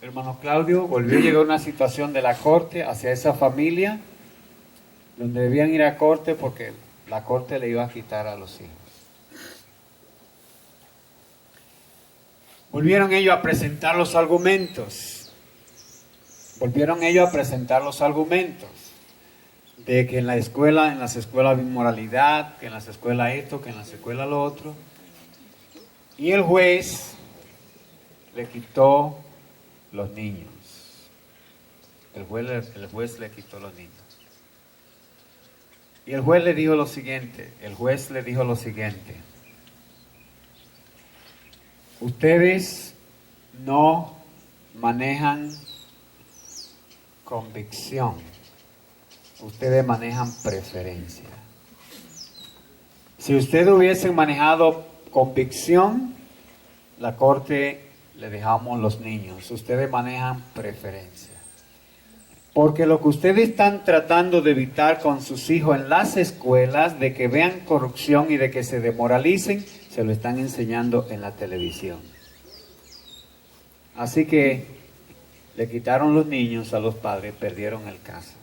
hermano Claudio, llegó una situación de la corte hacia esa familia, donde debían ir a corte porque la corte le iba a quitar a los hijos. Volvieron ellos a presentar los argumentos. De que en las escuelas hay inmoralidad, que en las escuelas esto, que en las escuelas lo otro. Y el juez le quitó los niños. El juez le quitó los niños. Y el juez le dijo lo siguiente. Ustedes no manejan convicción. Ustedes manejan preferencia. Si ustedes hubiesen manejado convicción, la corte le dejamos los niños. Ustedes manejan preferencia. Porque lo que ustedes están tratando de evitar con sus hijos en las escuelas, de que vean corrupción y de que se desmoralicen, se lo están enseñando en la televisión. Así que le quitaron los niños a los padres, perdieron el caso.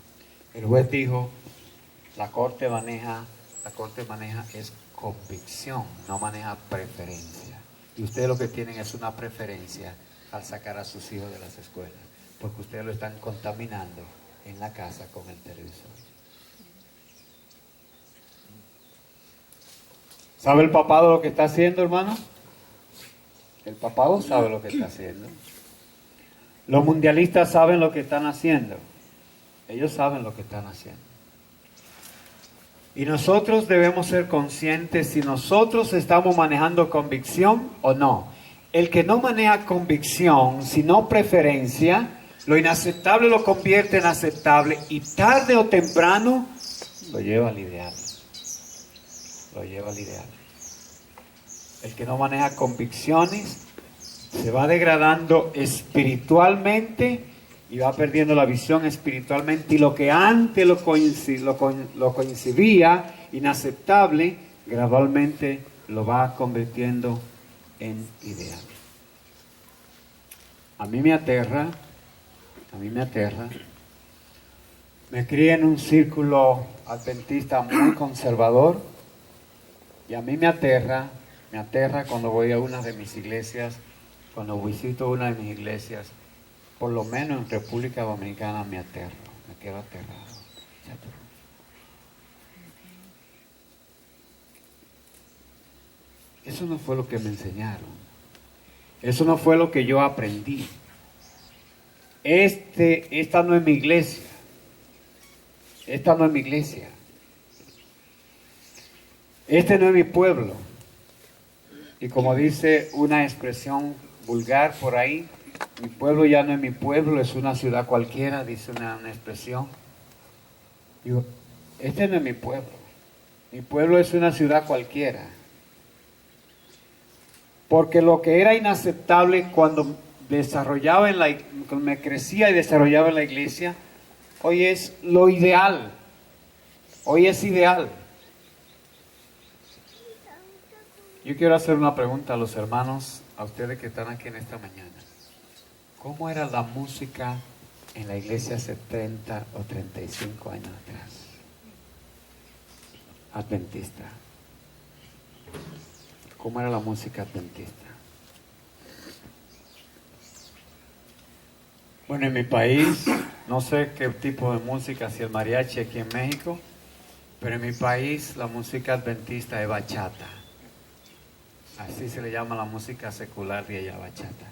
El juez dijo, la corte maneja es convicción, no maneja preferencia. Y ustedes lo que tienen es una preferencia al sacar a sus hijos de las escuelas, porque ustedes lo están contaminando en la casa con el televisor. ¿Sabe el papado lo que está haciendo, hermano? El papado sabe lo que está haciendo. Los mundialistas saben lo que están haciendo. Ellos saben lo que están haciendo. Y nosotros debemos ser conscientes si nosotros estamos manejando convicción o no. El que no maneja convicción, sino preferencia, lo inaceptable lo convierte en aceptable y tarde o temprano lo lleva al ideal. El que no maneja convicciones se va degradando espiritualmente y va perdiendo la visión espiritualmente, y lo que antes lo concebía inaceptable, gradualmente lo va convirtiendo en ideal. A mí me aterra, me crié en un círculo adventista muy conservador, y a mí me aterra cuando voy a una de mis iglesias, cuando visito una de mis iglesias, por lo menos en República Dominicana me quedo aterrado. Eso no fue lo que me enseñaron. Eso no fue lo que yo aprendí. Esta no es mi iglesia. Este no es mi pueblo. Y como dice una expresión vulgar por ahí, mi pueblo ya no es mi pueblo, es una ciudad cualquiera, dice una expresión. Digo, este no es mi pueblo es una ciudad cualquiera. Porque lo que era inaceptable cuando me crecía y desarrollaba en la iglesia, hoy es lo ideal. Hoy es ideal. Yo quiero hacer una pregunta a los hermanos, a ustedes que están aquí en esta mañana. ¿Cómo era la música en la iglesia 70 o 35 años atrás? Adventista. ¿Cómo era la música adventista? Bueno, en mi país, no sé qué tipo de música, si el mariachi aquí en México, pero en mi país la música adventista es bachata. Así se le llama la música secular de allá, bachata.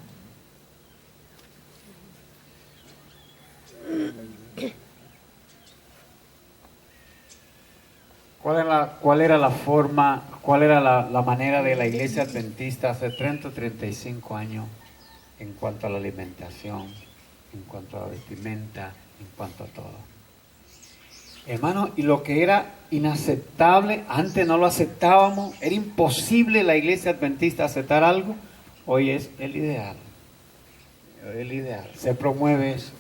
¿Cuál era la forma, cuál era la manera de la iglesia adventista hace 30 o 35 años en cuanto a la alimentación, en cuanto a la vestimenta, en cuanto a todo? Hermano, y lo que era inaceptable, antes no lo aceptábamos, era imposible la iglesia adventista aceptar algo, hoy es el ideal. El ideal. Se promueve eso.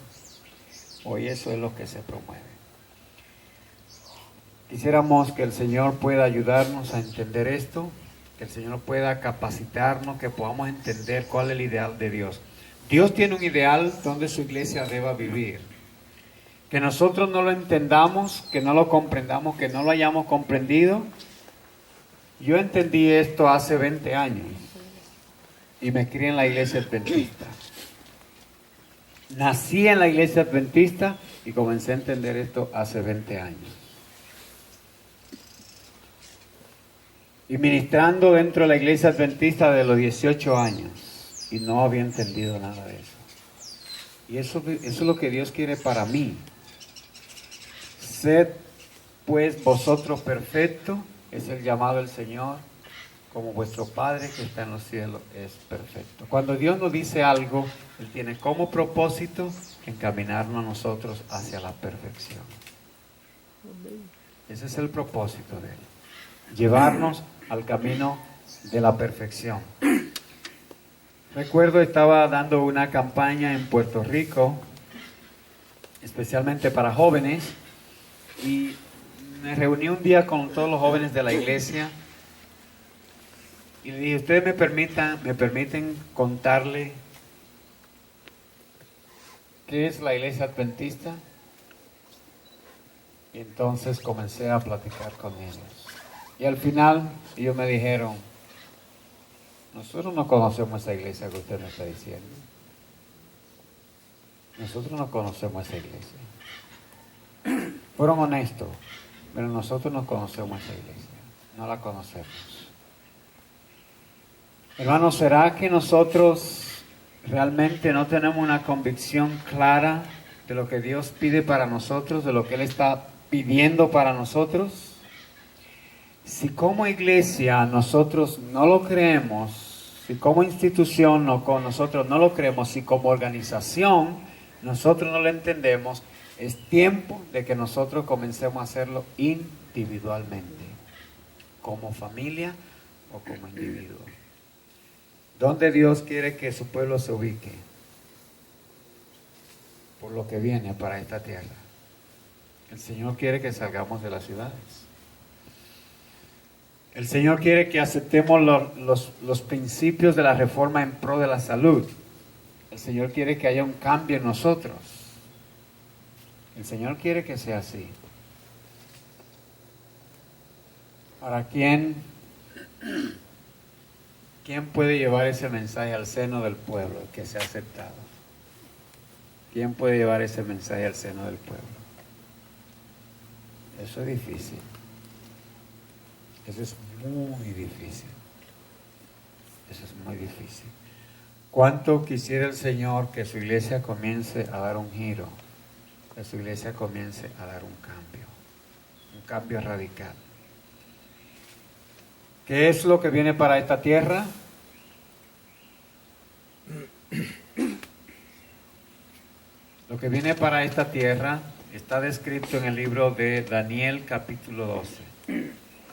Hoy eso es lo que se promueve. Quisiéramos que el Señor pueda ayudarnos a entender esto, que el Señor pueda capacitarnos, que podamos entender cuál es el ideal de Dios. Dios tiene un ideal donde su iglesia deba vivir. Que nosotros no lo entendamos, que no lo comprendamos, que no lo hayamos comprendido. Yo entendí esto hace 20 años y me crié en la iglesia adventista. Nací en la iglesia adventista y comencé a entender esto hace 20 años. Y ministrando dentro de la iglesia adventista de los 18 años y no había entendido nada de eso. Y eso es lo que Dios quiere para mí. Sed pues vosotros perfectos, es el llamado del Señor, como vuestro Padre que está en los cielos es perfecto. Cuando Dios nos dice algo, Él tiene como propósito encaminarnos a nosotros hacia la perfección. Ese es el propósito de Él, llevarnos al camino de la perfección. Recuerdo, estaba dando una campaña en Puerto Rico, especialmente para jóvenes, y me reuní un día con todos los jóvenes de la iglesia y le dije, ustedes me permiten contarle qué es la iglesia adventista. Y entonces comencé a platicar con ellos. Y al final ellos me dijeron, nosotros no conocemos esa iglesia que usted me está diciendo. Nosotros no conocemos esa iglesia. Fueron honestos, pero nosotros no conocemos esa iglesia. No la conocemos. Hermanos, ¿será que nosotros realmente no tenemos una convicción clara de lo que Dios pide para nosotros, de lo que Él está pidiendo para nosotros? Si como iglesia nosotros no lo creemos, si como institución nosotros no lo creemos, si como organización nosotros no lo entendemos, es tiempo de que nosotros comencemos a hacerlo individualmente, como familia o como individuo. ¿Dónde Dios quiere que su pueblo se ubique? Por lo que viene para esta tierra. El Señor quiere que salgamos de las ciudades. El Señor quiere que aceptemos los principios de la reforma en pro de la salud. El Señor quiere que haya un cambio en nosotros. El Señor quiere que sea así. Ahora, ¿quién puede llevar ese mensaje al seno del pueblo que se ha aceptado? ¿Quién puede llevar ese mensaje al seno del pueblo? Eso es difícil. Eso es muy difícil. Eso es muy difícil. ¿Cuánto quisiera el Señor que su iglesia comience a dar un giro? Que su iglesia comience a dar un cambio radical. ¿Qué es lo que viene para esta tierra? Lo que viene para esta tierra está descrito en el libro de Daniel capítulo 12.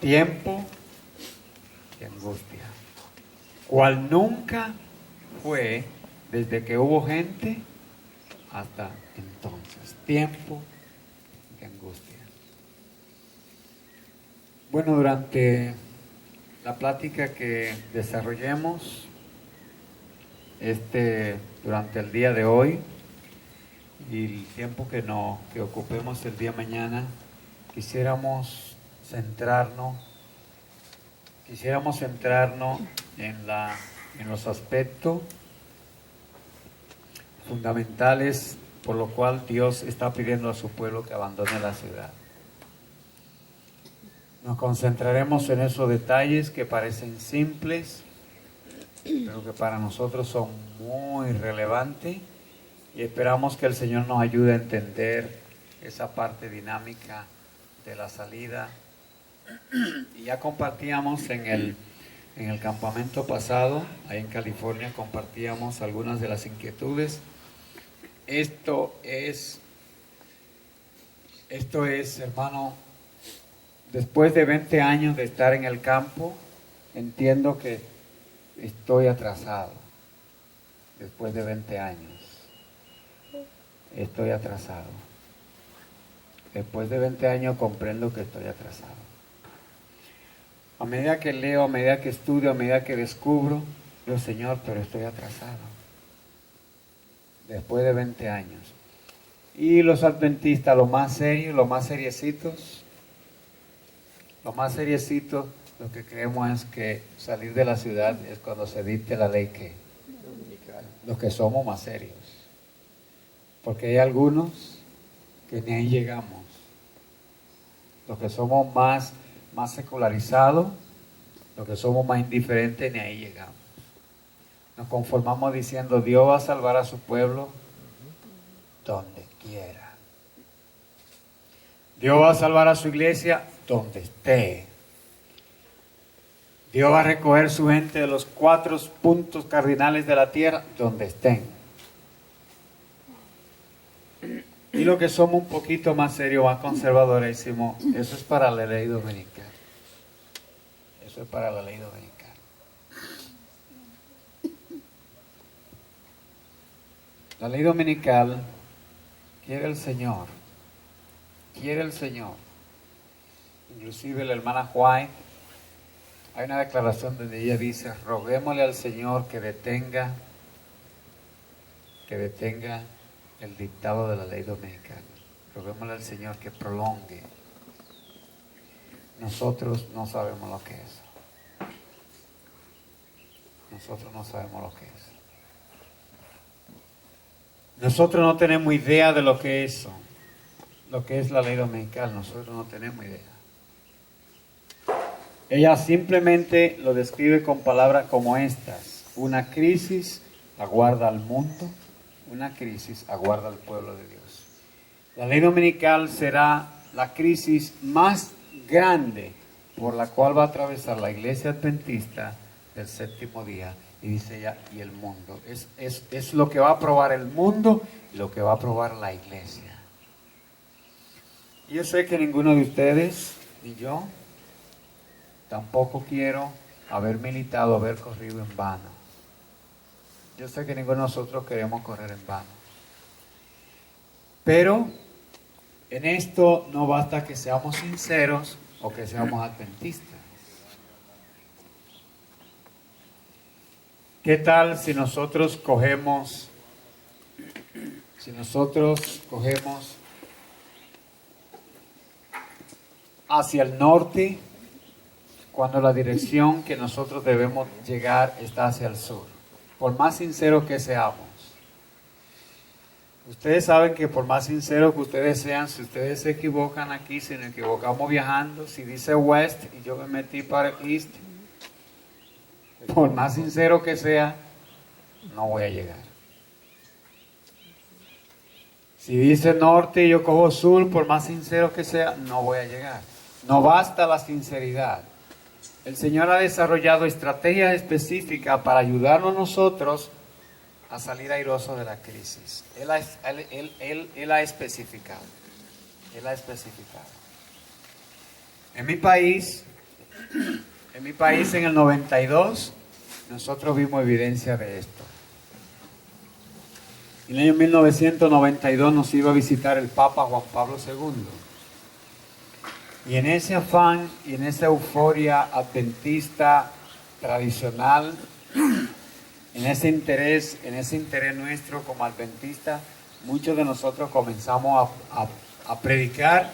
Tiempo de angustia, cual nunca fue desde que hubo gente hasta entonces. Tiempo de angustia. Bueno, durante la plática que desarrollemos durante el día de hoy y el tiempo que ocupemos el día de mañana, quisiéramos centrarnos en los aspectos fundamentales por lo cual Dios está pidiendo a su pueblo que abandone la ciudad. Nos concentraremos en esos detalles que parecen simples, pero que para nosotros son muy relevantes y esperamos que el Señor nos ayude a entender esa parte dinámica de la salida. Y ya compartíamos en el campamento pasado, ahí en California, compartíamos algunas de las inquietudes. Esto es, hermano, después de 20 años de estar en el campo, entiendo que estoy atrasado. Después de 20 años, estoy atrasado. Después de 20 años comprendo que estoy atrasado. A medida que leo, a medida que estudio, a medida que descubro, digo, Señor, pero estoy atrasado. Después de 20 años. Y los adventistas, lo más serios, lo más seriecitos, lo que creemos es que salir de la ciudad es cuando se dicte la ley que los que somos más serios. Porque hay algunos que ni ahí llegamos. Los que somos más secularizados, los que somos más indiferentes, ni ahí llegamos. Nos conformamos diciendo, Dios va a salvar a su pueblo donde quiera. Dios va a salvar a su iglesia donde esté. Dios va a recoger su gente de los 4 puntos cardinales de la tierra donde estén. Y lo que somos un poquito más serios, más conservadores, decimos, eso es para la ley dominical. Eso es para la ley dominical. La ley dominical quiere el Señor. Inclusive la hermana White, hay una declaración donde ella dice, roguémosle al Señor que detenga el dictado de la ley dominical. Roguémosle al Señor que prolongue. Nosotros no sabemos lo que es. Nosotros no tenemos idea de lo que es eso. Lo que es la ley dominical, nosotros no tenemos idea. Ella simplemente lo describe con palabras como estas. Una crisis aguarda al mundo, una crisis aguarda al pueblo de Dios. La ley dominical será la crisis más grande por la cual va a atravesar la iglesia adventista del séptimo día. Y dice ella, y el mundo. Es lo que va a probar el mundo y lo que va a probar la iglesia. Y yo sé que ninguno de ustedes, ni yo, tampoco quiero haber militado, haber corrido en vano. Yo sé que ninguno de nosotros queremos correr en vano. Pero en esto no basta que seamos sinceros o que seamos adventistas. ¿Qué tal si nosotros cogemos hacia el norte cuando la dirección que nosotros debemos llegar está hacia el sur? Por más sinceros que seamos. Ustedes saben que por más sinceros que ustedes sean, si ustedes se equivocan aquí, si nos equivocamos viajando, si dice west y yo me metí para east, por más sincero que sea, no voy a llegar. Si dice norte y yo cojo sur, por más sincero que sea, no voy a llegar. No basta la sinceridad. El Señor ha desarrollado estrategias específicas para ayudarnos nosotros a salir airosos de la crisis. Él ha especificado. En mi país, en el 92, nosotros vimos evidencia de esto. En el año 1992 nos iba a visitar el Papa Juan Pablo II. Y en ese afán y en esa euforia adventista tradicional, en ese interés nuestro como adventistas, muchos de nosotros comenzamos a predicar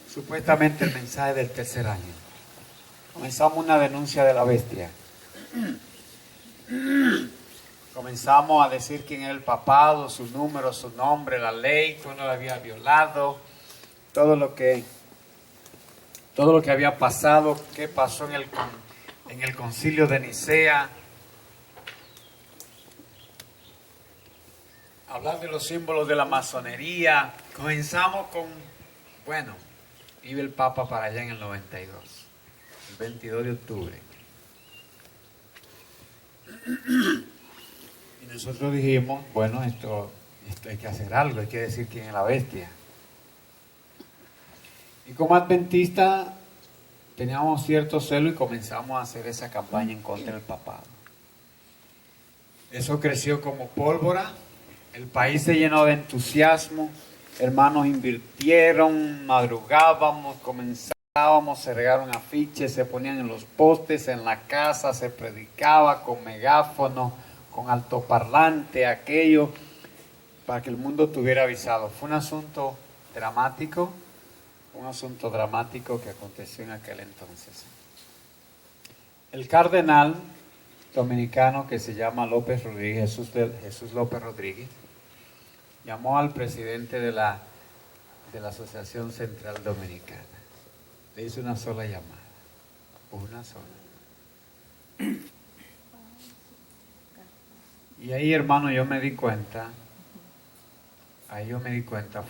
supuestamente el mensaje del tercer año. Comenzamos una denuncia de la bestia. Comenzamos a decir quién era el papado, su número, su nombre, la ley, que uno lo había violado, todo lo que había pasado, qué pasó en el concilio de Nicea, hablar de los símbolos de la masonería. Comenzamos con, bueno, iba el Papa para allá en el 92, el 22 de octubre. Y nosotros dijimos, bueno, esto hay que hacer algo, hay que decir quién es la bestia. Y como adventista teníamos cierto celo y comenzamos a hacer esa campaña en contra del papado. Eso creció como pólvora, el país se llenó de entusiasmo, hermanos invirtieron, madrugábamos, comenzábamos, se regaron afiches, se ponían en los postes, en la casa, se predicaba con megáfono, con altoparlante, aquello, para que el mundo estuviera avisado. Fue un asunto dramático que aconteció en aquel entonces. El cardenal dominicano que se llama López Rodríguez, Jesús López Rodríguez, llamó al presidente de la Asociación Central Dominicana. Le hizo una sola llamada, una sola. Y ahí, hermano, yo me di cuenta,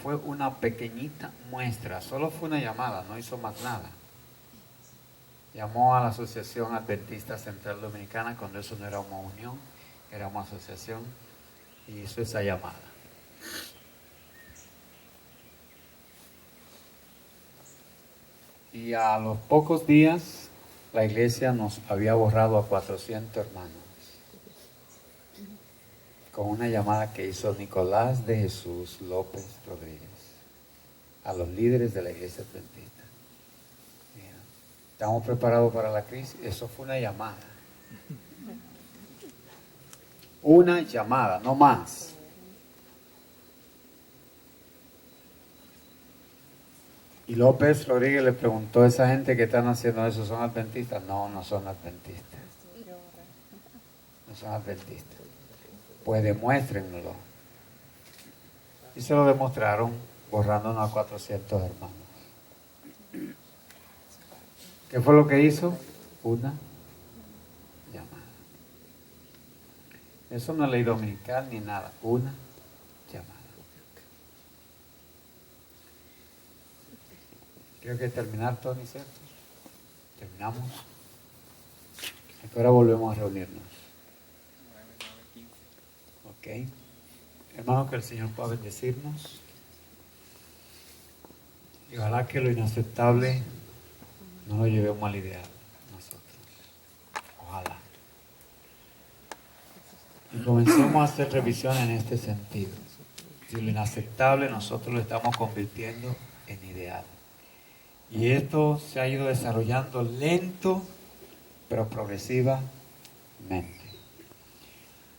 fue una pequeñita muestra, solo fue una llamada, no hizo más nada. Llamó a la Asociación Adventista Central Dominicana, cuando eso no era una unión, era una asociación, y hizo esa llamada. Y a los pocos días, la iglesia nos había borrado a 400 hermanos, con una llamada que hizo Nicolás de Jesús López Rodríguez, a los líderes de la iglesia adventista. ¿Estamos preparados para la crisis? Eso fue una llamada. Una llamada, no más. Y López Rodríguez le preguntó a esa gente que están haciendo eso, ¿son adventistas? No, no son adventistas. No son adventistas. Pues demuéstrenlo. Y se lo demostraron borrándonos a 400 hermanos. ¿Qué fue lo que hizo? Una llamada. Eso no es ley dominical ni nada. Una llamada. Creo que terminar, Tony, ¿cierto? Terminamos. Ahora volvemos a reunirnos. Ok. Hermano, que el Señor pueda bendecirnos. Y ojalá que lo inaceptable no lo llevemos al ideal nosotros. Ojalá. Y comencemos a hacer revisión en este sentido. Si lo inaceptable nosotros lo estamos convirtiendo en ideal. Y esto se ha ido desarrollando lento, pero progresivamente.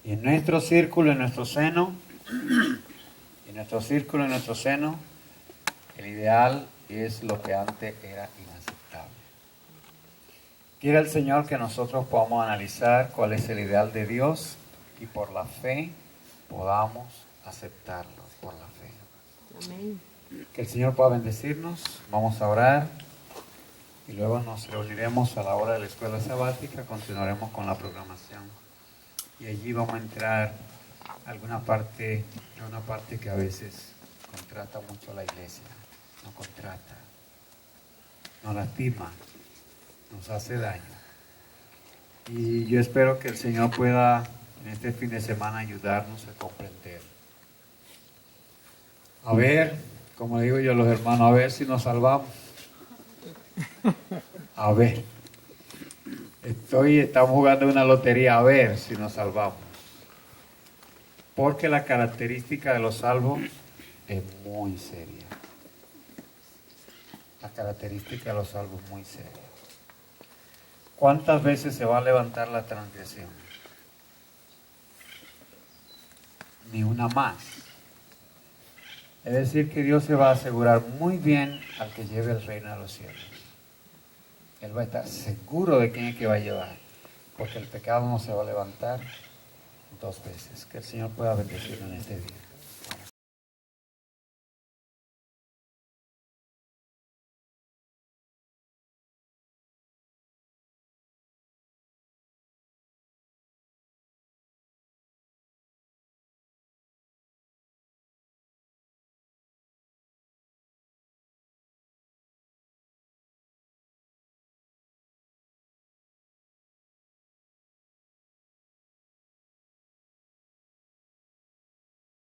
Y en nuestro círculo, en nuestro seno, el ideal es lo que antes era inaceptable. Quiere el Señor que nosotros podamos analizar cuál es el ideal de Dios y por la fe podamos aceptarlo, por la fe. Amén. Que el Señor pueda bendecirnos. Vamos a orar y luego nos reuniremos a la hora de la escuela sabática. Continuaremos con la programación y allí vamos a entrar a una parte que a veces contrata mucho a la iglesia. Nos contrata, nos lastima, nos hace daño. Y yo espero que el Señor pueda en este fin de semana ayudarnos a comprender. A ver, como digo yo a los hermanos, a ver si nos salvamos. A ver. Estamos jugando una lotería, a ver si nos salvamos. Porque la característica de los salvos es muy seria. La característica de los salvos es muy seria. ¿Cuántas veces se va a levantar la transgresión? Ni una más. Es decir, que Dios se va a asegurar muy bien al que lleve el reino de los cielos. Él va a estar seguro de quién es que va a llevar, porque el pecado no se va a levantar dos veces. Que el Señor pueda bendecirlo en este día.